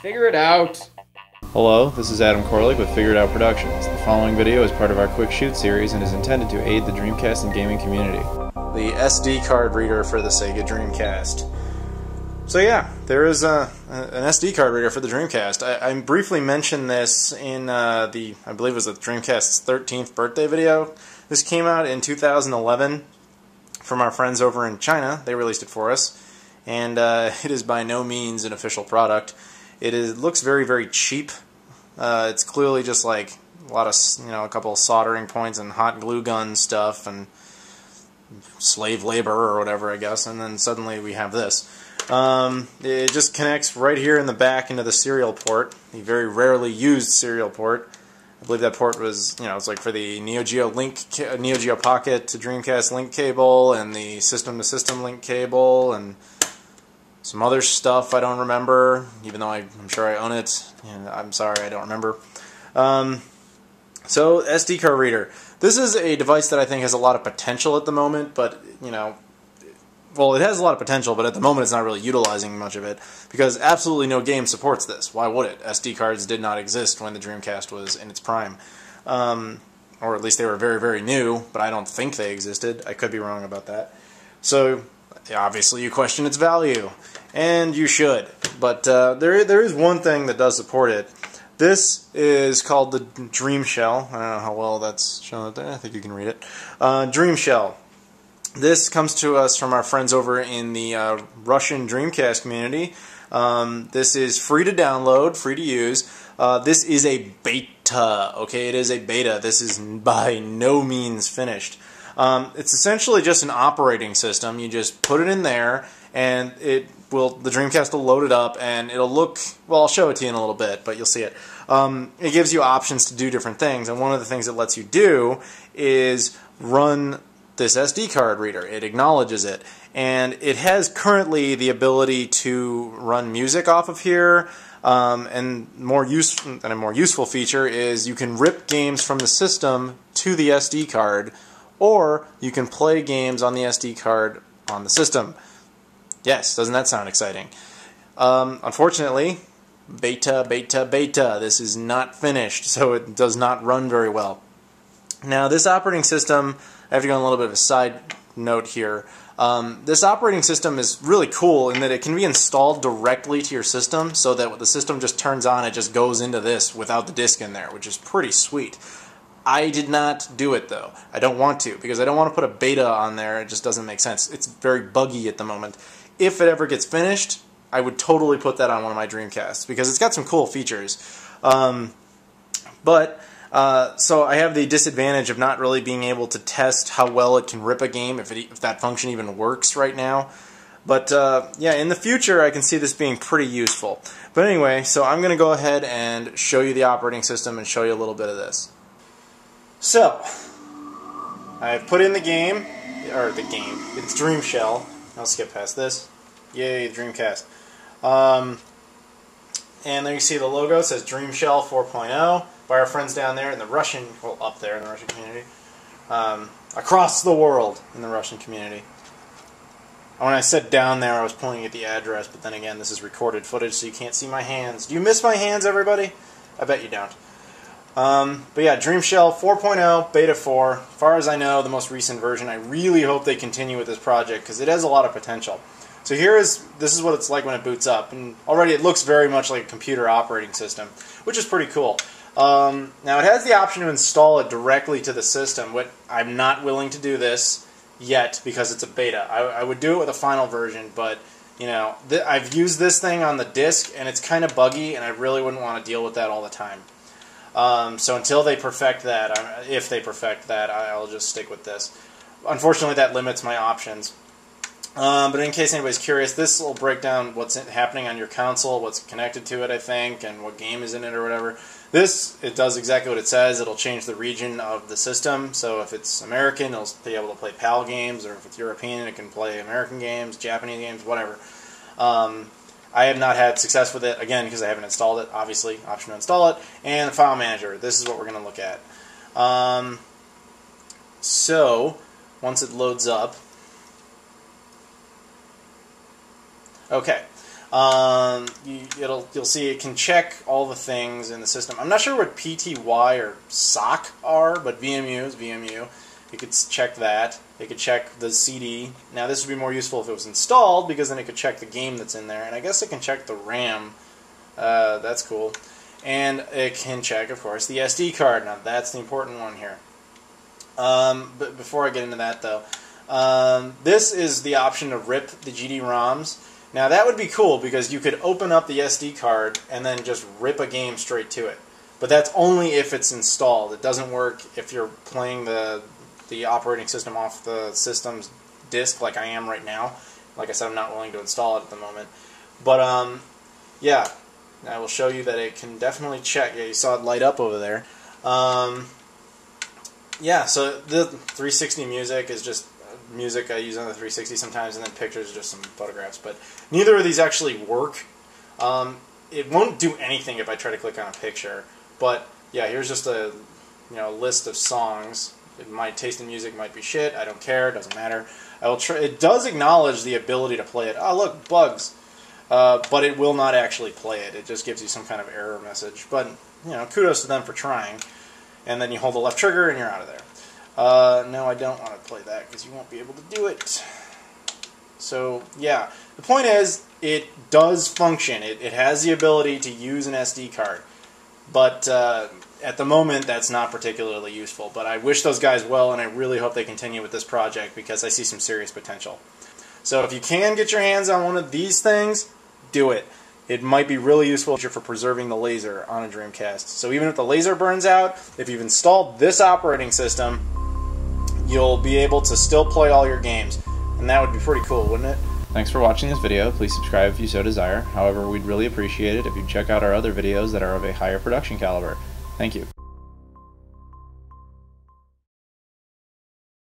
Figure it out! Hello, this is Adam Korlick with Figure It Out Productions. The following video is part of our Quick Shoot series and is intended to aid the Dreamcast and gaming community. The SD card reader for the Sega Dreamcast. So yeah, there is an SD card reader for the Dreamcast. I briefly mentioned this in I believe it was the Dreamcast's 13th birthday video. This came out in 2011 from our friends over in China. They released it for us, and it is by no means an official product. It looks very, very cheap. It's clearly just like a lot of, a couple of soldering points and hot glue gun stuff and slave labor or whatever, I guess. And then suddenly we have this. It just connects right here in the back into the serial port, the very rarely used serial port. I believe that port was, it's like for the Neo Geo Pocket to Dreamcast link cable and the system-to-system link cable and some other stuff I don't remember, even though I'm sure I own it. I'm sorry, I don't remember. So, SD card reader. This is a device that I think has a lot of potential at the moment, but, well, it has a lot of potential, but at the moment it's not really utilizing much of it, because absolutely no game supports this. Why would it? SD cards did not exist when the Dreamcast was in its prime. Or at least they were very, very new, but I don't think they existed. I could be wrong about that. So, obviously you question its value, and you should. But there is one thing that does support it. This is called the Dream Shell. I don't know how well that's shown up there. I think you can read it. Dream Shell. This comes to us from our friends over in the Russian Dreamcast community. This is free to download, free to use. This is a beta, okay? It is a beta. This is by no means finished. It's essentially just an operating system. You just put it in there, and the Dreamcast will load it up, and it'll look, well, I'll show it to you in a little bit, but you'll see it. It gives you options to do different things, and one of the things it lets you do is run this SD card reader. It acknowledges it, and it has currently the ability to run music off of here, and a more useful feature is you can rip games from the system to the SD card, or you can play games on the SD card on the system. Yes, doesn't that sound exciting? Unfortunately, beta. This is not finished, so it does not run very well. Now, this operating system, I have to go on a little bit of a side note here. This operating system is really cool in that it can be installed directly to your system, so that when the system just turns on, it just goes into this without the disk in there, which is pretty sweet. I did not do it, though. I don't want to, because I don't want to put a beta on there. It just doesn't make sense. It's very buggy at the moment. If it ever gets finished, I would totally put that on one of my Dreamcasts, because it's got some cool features. So I have the disadvantage of not really being able to test how well it can rip a game, if that function even works right now. But yeah, in the future I can see this being pretty useful. But anyway, so I'm going to go ahead and show you the operating system and show you a little bit of this. So, I've put in the game, it's Dream Shell. I'll skip past this. Yay, Dreamcast. And there you see the logo. It says Dream Shell 4.0 by our friends down there in the Russian, well, up there in the Russian community. Across the world in the Russian community. When I said down there, I was pointing at the address, but then again, this is recorded footage, so you can't see my hands. Do you miss my hands, everybody? I bet you don't. But yeah, Dream Shell 4.0, Beta 4. As far as I know, the most recent version. I really hope they continue with this project, because it has a lot of potential. So this is what it's like when it boots up. And already it looks very much like a computer operating system, which is pretty cool. Now it has the option to install it directly to the system, but I'm not willing to do this yet because it's a beta. I would do it with a final version, but I've used this thing on the disc, and it's kind of buggy, and I really wouldn't want to deal with that all the time. So until they perfect that, if they perfect that, I'll just stick with this. Unfortunately, that limits my options. But in case anybody's curious, this will break down what's happening on your console, what's connected to it, I think, and what game is in it or whatever. It does exactly what it says. It'll change the region of the system. So if it's American, it'll be able to play PAL games, or if it's European, it can play American games, Japanese games, whatever. I have not had success with it, again, because I haven't installed it, obviously, option to install it, and the file manager. This is what we're going to look at. So, once it loads up, okay, You'll see it can check all the things in the system. I'm not sure what PTY or SOC are, but VMU is VMU. It could check that. It could check the CD. Now this would be more useful if it was installed, because then it could check the game that's in there. And I guess it can check the RAM. That's cool. And it can check, of course, the SD card. Now that's the important one here. But before I get into that, though, this is the option to rip the GD-ROMs. Now that would be cool, because you could open up the SD card and then just rip a game straight to it. But that's only if it's installed. It doesn't work if you're playing the operating system off the system's disk like I am right now. Like I said, I'm not willing to install it at the moment. But yeah, I will show you that it can definitely check. Yeah, you saw it light up over there. Yeah, so the 360 music is just music I use on the 360 sometimes, and then pictures are just some photographs. But neither of these actually work. It won't do anything if I try to click on a picture. But yeah, here's just a list of songs. My taste in music might be shit. I don't care. It doesn't matter. I will try. It does acknowledge the ability to play it. Oh, look, bugs. But it will not actually play it. It just gives you some kind of error message. But kudos to them for trying. And then you hold the left trigger and you're out of there. No, I don't want to play that because you won't be able to do it. So yeah, the point is, it does function. It has the ability to use an SD card. But at the moment, that's not particularly useful. But I wish those guys well, and I really hope they continue with this project, because I see some serious potential. So if you can get your hands on one of these things, do it. It might be really useful for preserving the laser on a Dreamcast. So even if the laser burns out, if you've installed this operating system, you'll be able to still play all your games. And that would be pretty cool, wouldn't it? Thanks for watching this video. Please subscribe if you so desire. However, we'd really appreciate it if you'd check out our other videos that are of a higher production caliber. Thank you.